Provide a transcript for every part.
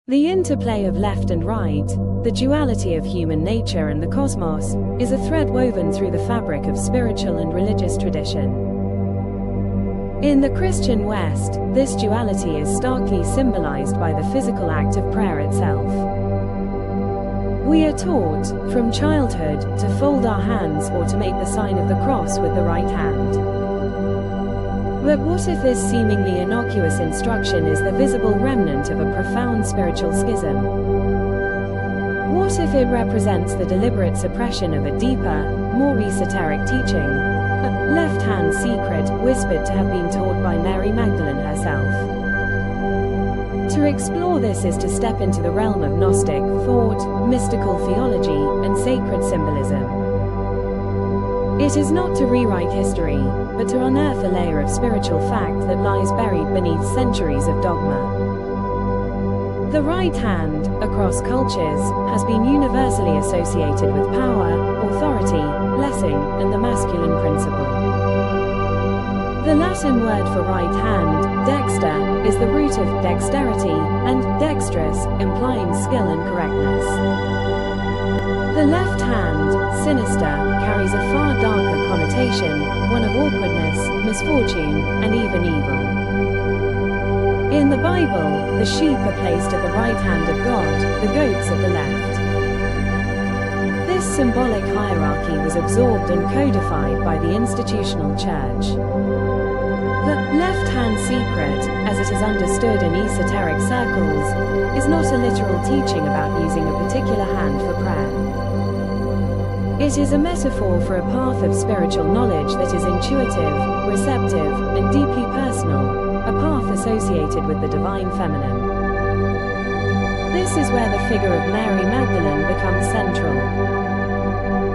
The interplay of left and right, the duality of human nature and the cosmos, is a thread woven through the fabric of spiritual and religious tradition. In the Christian West, this duality is starkly symbolized by the physical act of prayer itself. We are taught, from childhood, to fold our hands or to make the sign of the cross with the right hand. But what if this seemingly innocuous instruction is the visible remnant of a profound spiritual schism? What if it represents the deliberate suppression of a deeper, more esoteric teaching, a left-hand secret whispered to have been taught by Mary Magdalene herself? To explore this is to step into the realm of Gnostic thought, mystical theology, and sacred symbolism. It is not to rewrite history, but to unearth a layer of spiritual fact that lies buried beneath centuries of dogma. The right hand, across cultures, has been universally associated with power, authority, blessing, and the masculine principle. The Latin word for right hand, dexter, is the root of dexterity, and dexterous, implying skill and correctness. The left hand, sinister, carries a far darker connotation, one of awkwardness, misfortune, and even evil. In the Bible, the sheep are placed at the right hand of God, the goats at the left. This symbolic hierarchy was absorbed and codified by the institutional church. The left-hand secret, as it is understood in esoteric circles, is not a literal teaching about using a particular hand for prayer. It is a metaphor for a path of spiritual knowledge that is intuitive, receptive, and deeply personal, a path associated with the divine feminine. This is where the figure of Mary Magdalene becomes central.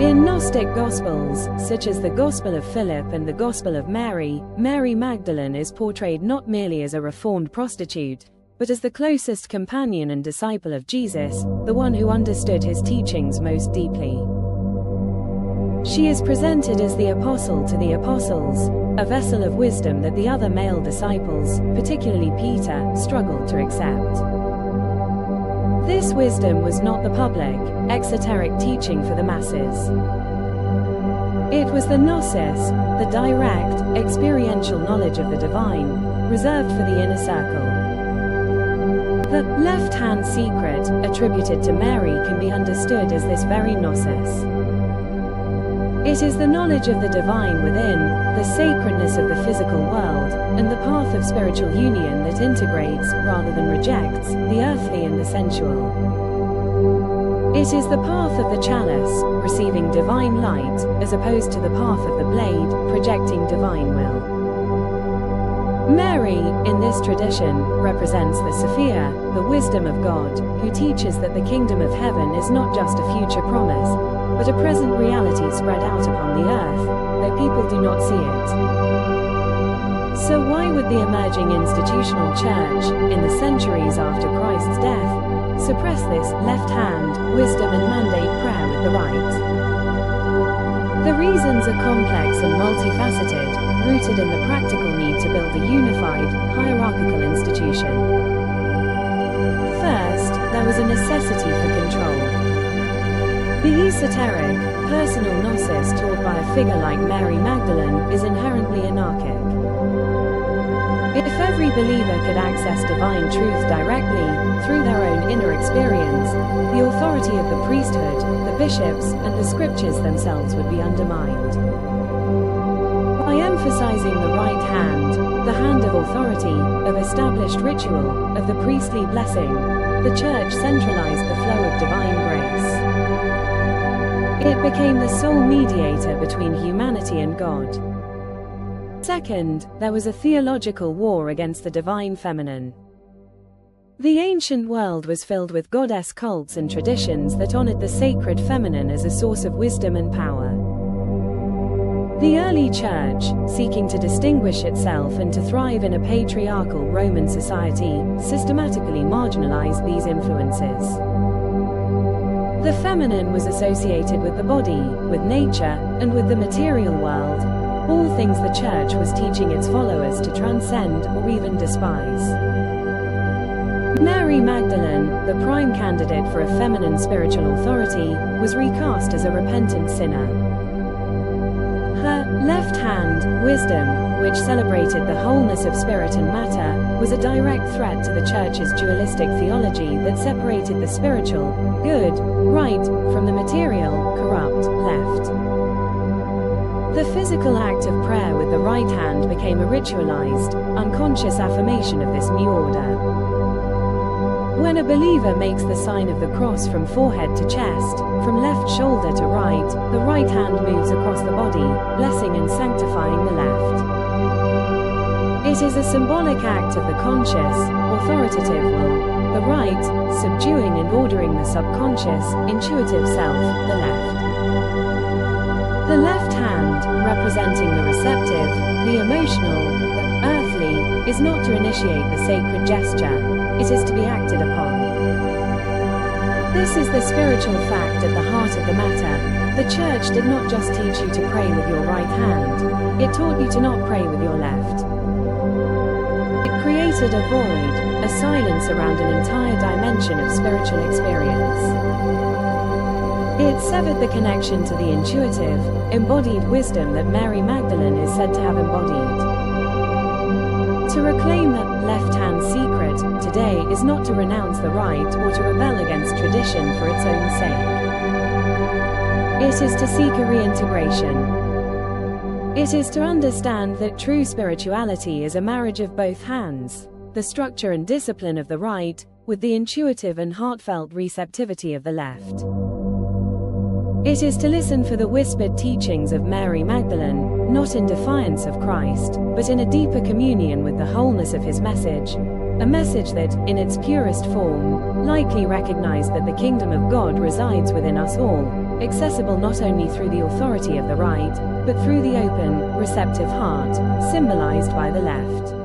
In Gnostic Gospels, such as the Gospel of Philip and the Gospel of Mary, Mary Magdalene is portrayed not merely as a reformed prostitute, but as the closest companion and disciple of Jesus, the one who understood his teachings most deeply. She is presented as the apostle to the apostles, a vessel of wisdom that the other male disciples, particularly Peter, struggled to accept. This wisdom was not the public, exoteric teaching for the masses. It was the gnosis, the direct, experiential knowledge of the divine, reserved for the inner circle. The left-hand secret, attributed to Mary, can be understood as this very gnosis. It is the knowledge of the divine within, the sacredness of the physical world, and the path of spiritual union that integrates, rather than rejects, the earthly and the sensual. It is the path of the chalice, receiving divine light, as opposed to the path of the blade, projecting divine will. Mary, in this tradition, represents the Sophia, the wisdom of God, who teaches that the kingdom of heaven is not just a future promise, but a present reality spread out upon the earth, though people do not see it. So why would the emerging institutional church, in the centuries after Christ's death, suppress this left-hand, wisdom and mandate prayer with the right? The reasons are complex and multifaceted, rooted in the practical need to build a unified, hierarchical institution. First, there was a necessity for control. The esoteric, personal gnosis taught by a figure like Mary Magdalene is inherently anarchic. If every believer could access divine truth directly, through their own inner experience, the authority of the priesthood, the bishops, and the scriptures themselves would be undermined. By emphasizing the right hand, the hand of authority, of established ritual, of the priestly blessing, the church centralized the flow of divine grace. It became the sole mediator between humanity and God. Second, there was a theological war against the divine feminine. The ancient world was filled with goddess cults and traditions that honored the sacred feminine as a source of wisdom and power. The early church, seeking to distinguish itself and to thrive in a patriarchal Roman society, systematically marginalized these influences. The feminine was associated with the body, with nature, and with the material world, all things the church was teaching its followers to transcend or even despise. Mary Magdalene, the prime candidate for a feminine spiritual authority, was recast as a repentant sinner. Her left hand, wisdom, which celebrated the wholeness of spirit and matter, was a direct threat to the Church's dualistic theology that separated the spiritual, good, right, from the material, corrupt, left. The physical act of prayer with the right hand became a ritualized, unconscious affirmation of this new order. When a believer makes the sign of the cross from forehead to chest, from left shoulder to right, the right hand moves across the body, blessing and sanctifying the left. It is a symbolic act of the conscious, authoritative will, the right, subduing and ordering the subconscious, intuitive self, the left. The left hand, representing the receptive, the emotional, the earthly, is not to initiate the sacred gesture, it is to be acted upon. This is the spiritual fact at the heart of the matter. The Church did not just teach you to pray with your right hand, it taught you to not pray with your left. It created a void, a silence around an entire dimension of spiritual experience. It severed the connection to the intuitive, embodied wisdom that Mary Magdalene is said to have embodied. To reclaim that left-hand secret today is not to renounce the right or to rebel against tradition for its own sake. It is to seek a reintegration. It is to understand that true spirituality is a marriage of both hands, the structure and discipline of the right, with the intuitive and heartfelt receptivity of the left. It is to listen for the whispered teachings of Mary Magdalene, not in defiance of Christ, but in a deeper communion with the wholeness of his message, a message that, in its purest form, likely recognized that the kingdom of God resides within us all, accessible not only through the authority of the right, but through the open, receptive heart, symbolized by the left.